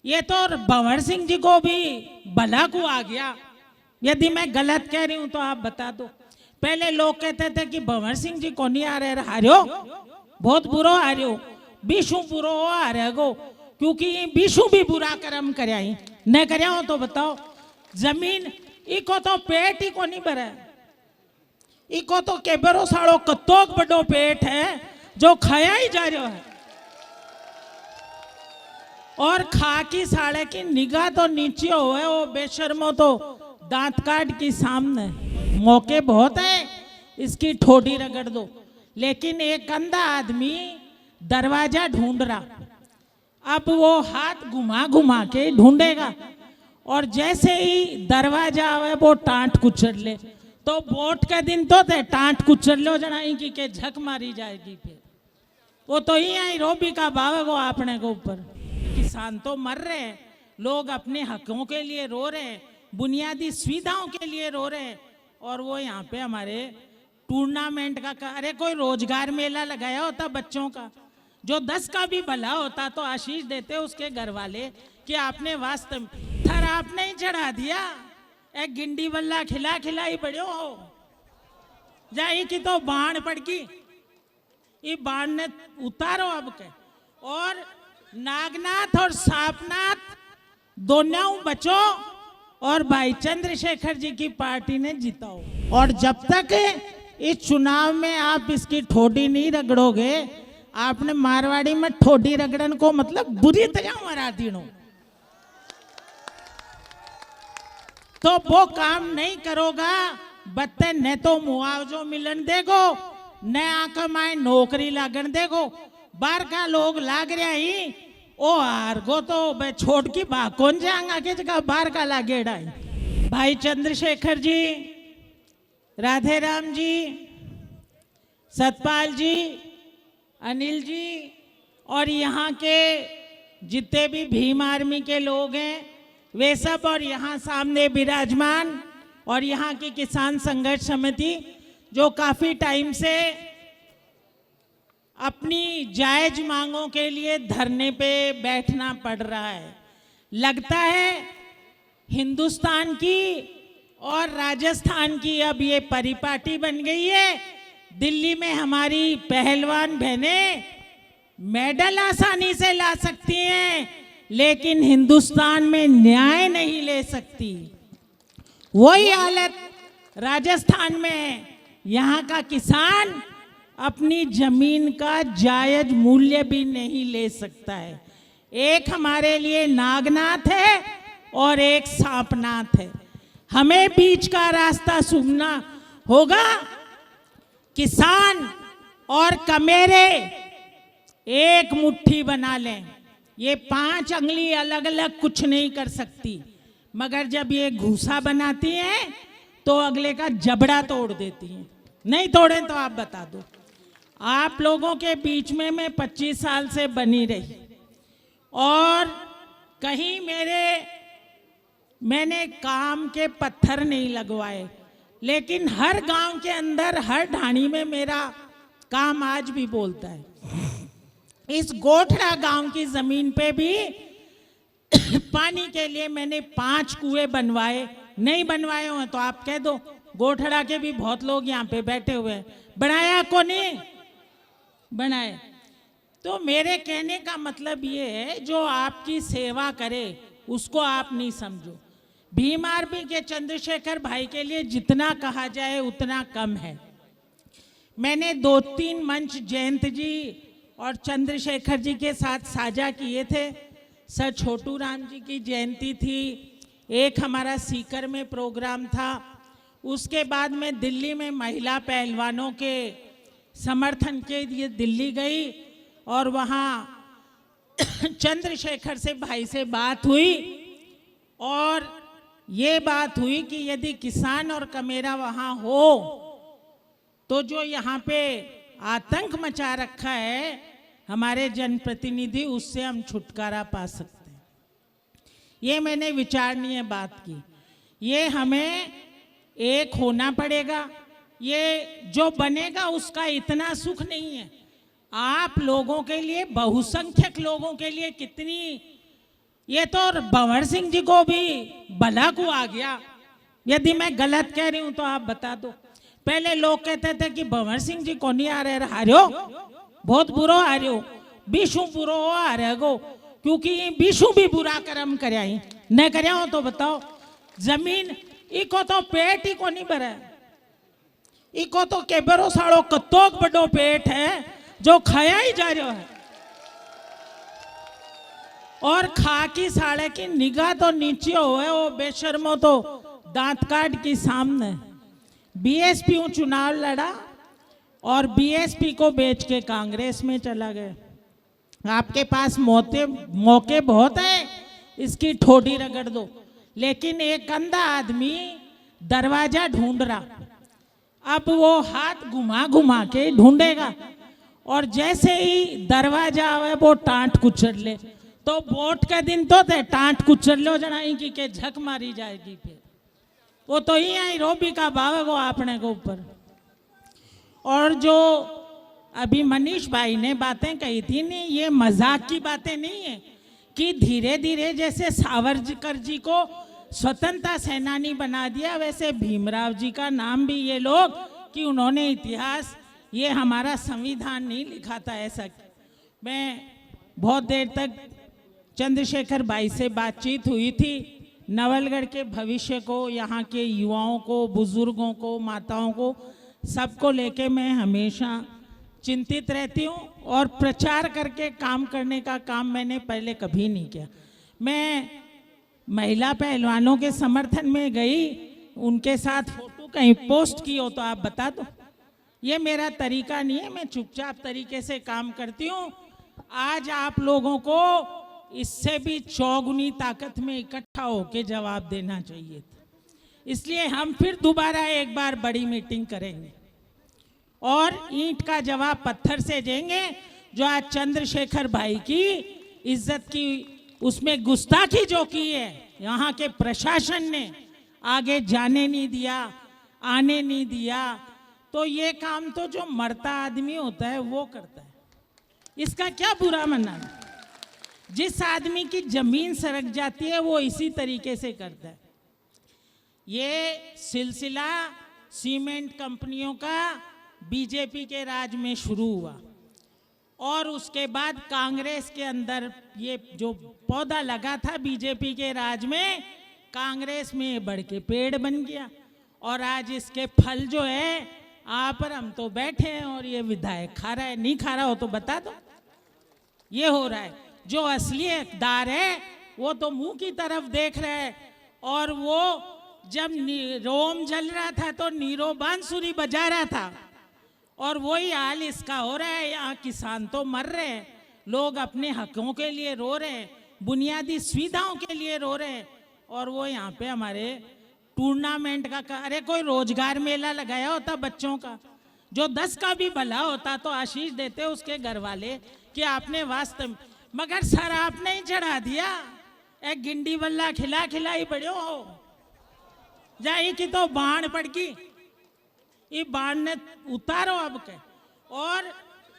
ये तो भंवर सिंह जी को भी भला को आ गया। यदि मैं गलत कह रही हूं तो आप बता दो। पहले लोग कहते थे कि भंवर सिंह जी को नहीं आ रहे हार्यो, बहुत बुरो हार्यो, बीशु बुरो आ रहे गो, क्योंकि बीशु भी बुरा कर्म करया ही न करया हो। तो बताओ, जमीन इको तो पेट ही को नहीं भरा, इको तो केबरो साड़ो कतोक बड़ो पेट है जो खाया ही जा रहा है। और खा की साड़े की निगाह तो नीचे हुए, वो बेशर्मो तो दांत काट की सामने। मौके बहुत है, इसकी ठोडी रगड़ दो। लेकिन एक अंधा आदमी दरवाजा ढूंढ रहा, अब वो हाथ घुमा घुमा के ढूंढेगा, और जैसे ही दरवाजा आवे वो टांट कुचल ले। तो वोट के दिन तो थे टांट कुचल लो जनाई की के झक मारी जाएगी। फिर वो तो ही आई रोबी का भाव है वो अपने के ऊपर। किसान तो मर रहे हैं, लोग अपने हकों के लिए रो रहे हैं, बुनियादी सुविधाओं के लिए रो रहे हैं, और वो यहाँ पे हमारे टूर्नामेंट का अरे कोई रोजगार मेला लगाया होता बच्चों का, जो 10 का भी भला होता तो आशीष देते उसके घर वाले कि आपने वास्तव में थर आपने ही चढ़ा दिया। एक गिंडी बल्ला खिला खिलाई पड़ो हो जाई की तो बाण पड़ की, ये बाण ने उतारो अब के। और नागनाथ और सापनाथ दोनों बचो, और भाई चंद्रशेखर जी की पार्टी ने जीताओ। और जब तक इस चुनाव में आप इसकी ठोडी नहीं रगड़ोगे, आपने मारवाड़ी में ठोडी रगड़न को मतलब बुरी तरह मरा दीनो, तो वो काम नहीं करोगा। बत्ते न तो मुआवजो मिलन देगो, न आंख माए नौकरी लागन देगो। बाहर का लोग लाग रहा ही ओ हार गो तो बे छोड़ की बा कौन जाएगा के जगह बाहर का लागेड़ा है। भाई चंद्रशेखर जी, राधे राम जी, सतपाल जी, अनिल जी, और यहाँ के जितने भी भीम आर्मी के लोग हैं वे सब, और यहाँ सामने विराजमान, और यहाँ की किसान संघर्ष समिति जो काफी टाइम से अपनी जायज मांगों के लिए धरने पे बैठना पड़ रहा है। लगता है हिंदुस्तान की और राजस्थान की अब ये परिपाटी बन गई है। दिल्ली में हमारी पहलवान बहनें मेडल आसानी से ला सकती हैं, लेकिन हिंदुस्तान में न्याय नहीं ले सकती। वही हालत राजस्थान में है। यहाँ का किसान अपनी जमीन का जायज मूल्य भी नहीं ले सकता है। एक हमारे लिए नागनाथ है और एक सांपनाथ है। हमें बीच का रास्ता चुनना होगा। किसान और कमेरे एक मुट्ठी बना लें। ये 5 अंगली अलग अलग कुछ नहीं कर सकती, मगर जब ये घूसा बनाती हैं तो अगले का जबड़ा तोड़ देती हैं। नहीं तोड़े तो आप बता दो। आप लोगों के बीच में मैं 25 साल से बनी रही, और कहीं मैंने काम के पत्थर नहीं लगवाए, लेकिन हर गांव के अंदर हर ढाणी में मेरा काम आज भी बोलता है। इस गोठड़ा गांव की जमीन पे भी पानी के लिए मैंने 5 कुएं बनवाए। नहीं बनवाए हो तो आप कह दो, गोठड़ा के भी बहुत लोग यहाँ पे बैठे हुए हैं। बनाया को नहीं बनाए। तो मेरे कहने का मतलब ये है, जो आपकी सेवा करे उसको आप नहीं समझो। भीम आर्मी के चंद्रशेखर भाई के लिए जितना कहा जाए उतना कम है। मैंने 2-3 मंच जयंत जी और चंद्रशेखर जी के साथ साझा किए थे। सर छोटू राम जी की जयंती थी, एक हमारा सीकर में प्रोग्राम था। उसके बाद मैं दिल्ली में महिला पहलवानों के समर्थन के लिए दिल्ली गई, और वहाँ चंद्रशेखर से भाई से बात हुई, और ये बात हुई कि यदि किसान और कमेरा वहाँ हो तो जो यहाँ पे आतंक मचा रखा है हमारे जनप्रतिनिधि, उससे हम छुटकारा पा सकते हैं। ये मैंने विचारणीय बात की। ये हमें एक होना पड़ेगा। ये जो बनेगा उसका इतना सुख नहीं है। आप लोगों के लिए, बहुसंख्यक लोगों के लिए कितनी ये तो भंवर सिंह जी को भी भला को आ गया। यदि मैं गलत कह रही हूं तो आप बता दो। पहले लोग कहते थे कि भंवर सिंह जी को नहीं आ रहे हार्यो, बहुत बुरो हार्यो, बीशु बुरो आ रहे गो, क्योंकि बीशु भी बुरा कर्म करया ही न करया हो तो बताओ। जमीन इको तो पेट ही को नहीं भरा, इको तो केबरो साड़ो कत्तोक बड़ो पेट है जो खाया ही जा रहा है। और खा की साड़े की निगाह तो नीचे होए, वो बेशर्मो तो दांत काट के सामने। बीएसपी चुनाव लड़ा और बीएसपी को बेच के कांग्रेस में चला गया। आपके पास मौके बहुत है, इसकी ठोडी रगड़ दो। लेकिन एक अंधा आदमी दरवाजा ढूंढ रहा, अब वो हाथ घुमा घुमा के ढूंढेगा और जैसे ही दरवाजा आवे वो टांट कुचल ले। तो वोट के दिन तो थे टांट कुचल लो जनाई की झक मारी जाएगी, फिर वो तो ही आई रोबी का भाव है वो आपने के ऊपर। और जो अभी मनीष भाई ने बातें कही थी नहीं, ये मजाक की बातें नहीं है कि धीरे धीरे जैसे सावरकर जी को स्वतंत्रता सेनानी बना दिया, वैसे भीमराव जी का नाम भी ये लोग कि उन्होंने इतिहास, ये हमारा संविधान नहीं लिखा था ऐसा। मैं बहुत देर तक चंद्रशेखर भाई से बातचीत हुई थी, नवलगढ़ के भविष्य को, यहाँ के युवाओं को, बुजुर्गों को, माताओं को, सबको लेके मैं हमेशा चिंतित रहती हूँ और प्रचार करके काम करने का काम मैंने पहले कभी नहीं किया। मैं महिला पहलवानों के समर्थन में गई, उनके साथ फोटो कहीं पोस्ट की हो तो आप बता दो। ये मेरा तरीका नहीं है, मैं चुपचाप तरीके से काम करती हूँ। आज आप लोगों को इससे भी चौगुनी ताकत में इकट्ठा होकर जवाब देना चाहिए था, इसलिए हम फिर दोबारा एक बार बड़ी मीटिंग करेंगे और ईंट का जवाब पत्थर से देंगे। जो आज चंद्रशेखर भाई की इज्जत की उसमें गुस्ताखी जो की है, यहाँ के प्रशासन ने आगे जाने नहीं दिया, आने नहीं दिया, तो ये काम तो जो मरता आदमी होता है वो करता है, इसका क्या बुरा मानना। जिस आदमी की जमीन सरक जाती है वो इसी तरीके से करता है। ये सिलसिला सीमेंट कंपनियों का बीजेपी के राज में शुरू हुआ और उसके बाद कांग्रेस के अंदर ये जो पौधा लगा था बीजेपी के राज में, कांग्रेस में बढ़ के पेड़ बन गया और आज इसके फल जो है आप पर हम तो बैठे हैं और ये विधायक खा रहा है। नहीं खा रहा हो तो बता दो। ये हो रहा है। जो असली हकदार है वो तो मुंह की तरफ देख रहा है, और वो जब रोम जल रहा था तो नीरो बांसुरी बजा रहा था, और वही हाल इसका हो रहा है। यहाँ किसान तो मर रहे हैं, लोग अपने हकों के लिए रो रहे हैं, बुनियादी सुविधाओं के लिए रो रहे हैं, और वो यहाँ पे हमारे टूर्नामेंट का अरे कोई रोजगार मेला लगाया होता बच्चों का, जो 10 का भी भला होता तो आशीष देते उसके घर वाले कि आपने वास्तव, मगर सर आपने ही चढ़ा दिया। एक गिंडी बल्ला खिला खिलाई बड़े हो जाई की तो बाण पड़ की, ये बाण ने उतारो अब के, और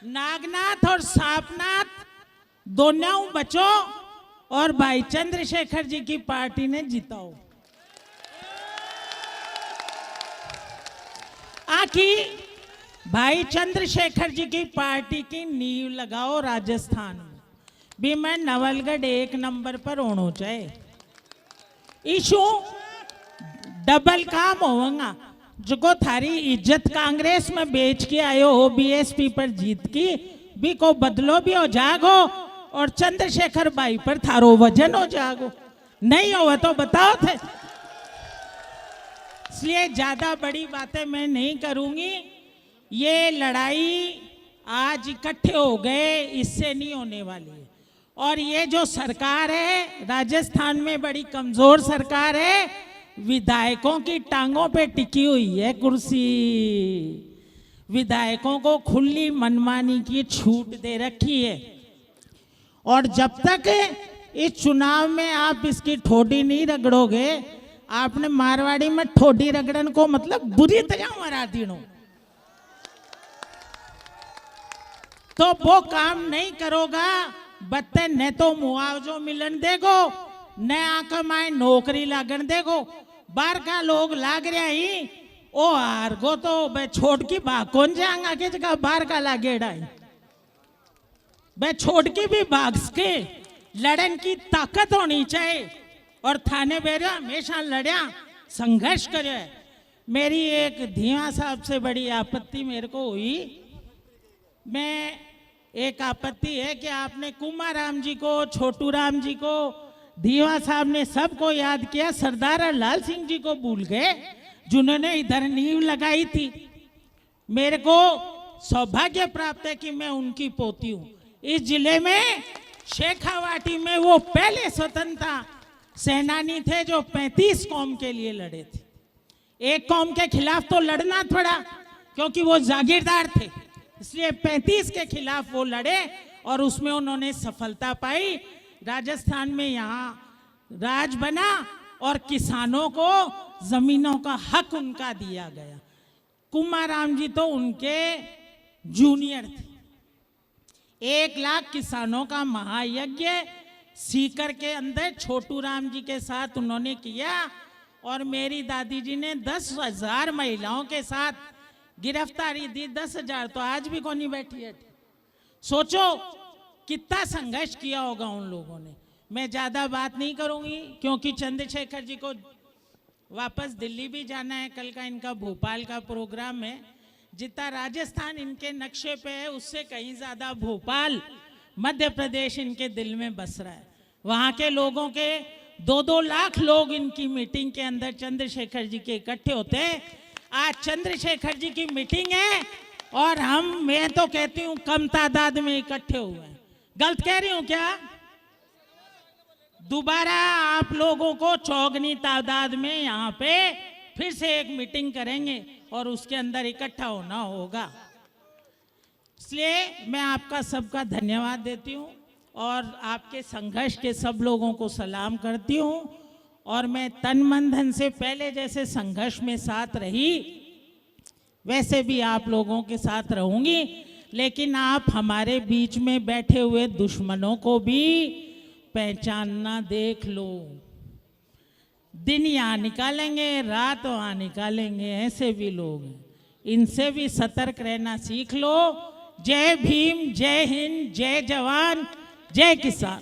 नागनाथ और सांपनाथ दोनों बचो और भाई चंद्रशेखर जी की पार्टी ने जीताओ। आखी भाई चंद्रशेखर जी की पार्टी की नींव लगाओ राजस्थान में भी। मैं नवलगढ़ 1 नंबर पर होना चाहे, इशू डबल काम होगा। जो थारी इज्जत कांग्रेस में बेच के आयो हो बीएसपी पर जीत की भी को बदलो भी हो जागो, और चंद्रशेखर भाई पर थारो वजन हो जागो। नहीं हो तो बताओ थे। इसलिए ज्यादा बड़ी बातें मैं नहीं करूंगी। ये लड़ाई आज इकट्ठे हो गए, इससे नहीं होने वाली है। और ये जो सरकार है राजस्थान में बड़ी कमजोर सरकार है, विधायकों की टांगों पे टिकी हुई है कुर्सी। विधायकों को खुली मनमानी की छूट दे रखी है, और जब तक इस चुनाव में आप इसकी ठोडी नहीं रगड़ोगे, आपने मारवाड़ी में ठोडी रगड़न को मतलब बुरी तरह मरा दीनो, तो वो काम नहीं करोगा। बत्ते न तो मुआवजो मिलन देगो नया कमाए नौकरी लागण देखो बाहर का लोग लाग रहा ही ओ हार गो तो बे छोड़ की भाग कौन जाएगा के जगह बाहर का लागेड़ा है बे छोड़ की भी भाग के लड़न की ताकत होनी चाहिए और थाने बेरा हमेशा लड़या संघर्ष करे। मेरी एक धीमा साहब से बड़ी आपत्ति मेरे को हुई। मैं एक आपत्ति है कि आपने कुमार राम जी को, छोटू राम जी को, धीमा साहब ने सबको याद किया, सरदार लाल सिंह जी को भूल गए जिन्होंने इधर नींव लगाई थी। मेरे को सौभाग्य प्राप्त है कि मैं उनकी पोती हूँ। इस जिले में शेखावाटी में वो पहले स्वतंत्रता सेनानी थे जो 35 कौम के लिए लड़े थे। एक कौम के खिलाफ तो लड़ना पड़ा क्योंकि वो जागीरदार थे, इसलिए 35 के खिलाफ वो लड़े और उसमें उन्होंने सफलता पाई। राजस्थान में यहाँ राज बना और किसानों को जमीनों का हक उनका दिया गया। कुमार राम जी तो उनके जूनियर थे। 1 लाख किसानों का महायज्ञ सीकर के अंदर छोटू राम जी के साथ उन्होंने किया और मेरी दादी जी ने 10,000 महिलाओं के साथ गिरफ्तारी दी। 10,000 तो आज भी कोई नहीं बैठी है। सोचो कितना संघर्ष किया होगा उन लोगों ने। मैं ज़्यादा बात नहीं करूंगी क्योंकि चंद्रशेखर जी को वापस दिल्ली भी जाना है। कल का इनका भोपाल का प्रोग्राम है। जितना राजस्थान इनके नक्शे पे है उससे कहीं ज़्यादा भोपाल मध्य प्रदेश इनके दिल में बस रहा है। वहाँ के लोगों के 2-2 लाख लोग इनकी मीटिंग के अंदर चंद्रशेखर जी के इकट्ठे होते हैं। आज चंद्रशेखर जी की मीटिंग है और मैं तो कहती हूँ कम तादाद में इकट्ठे हुए हैं। गलत कह रही हूँ क्या? दोबारा आप लोगों को चौगनी तादाद में यहाँ पे फिर से एक मीटिंग करेंगे और उसके अंदर इकट्ठा होना होगा। इसलिए मैं आपका सबका धन्यवाद देती हूँ और आपके संघर्ष के सब लोगों को सलाम करती हूँ। और मैं तन मन धन से पहले जैसे संघर्ष में साथ रही वैसे भी आप लोगों के साथ रहूंगी, लेकिन आप हमारे बीच में बैठे हुए दुश्मनों को भी पहचानना देख लो। दिन यहाँ निकालेंगे, रात वहाँ निकालेंगे, ऐसे भी लोग हैं। इनसे भी सतर्क रहना सीख लो। जय भीम, जय हिंद, जय जवान, जय किसान।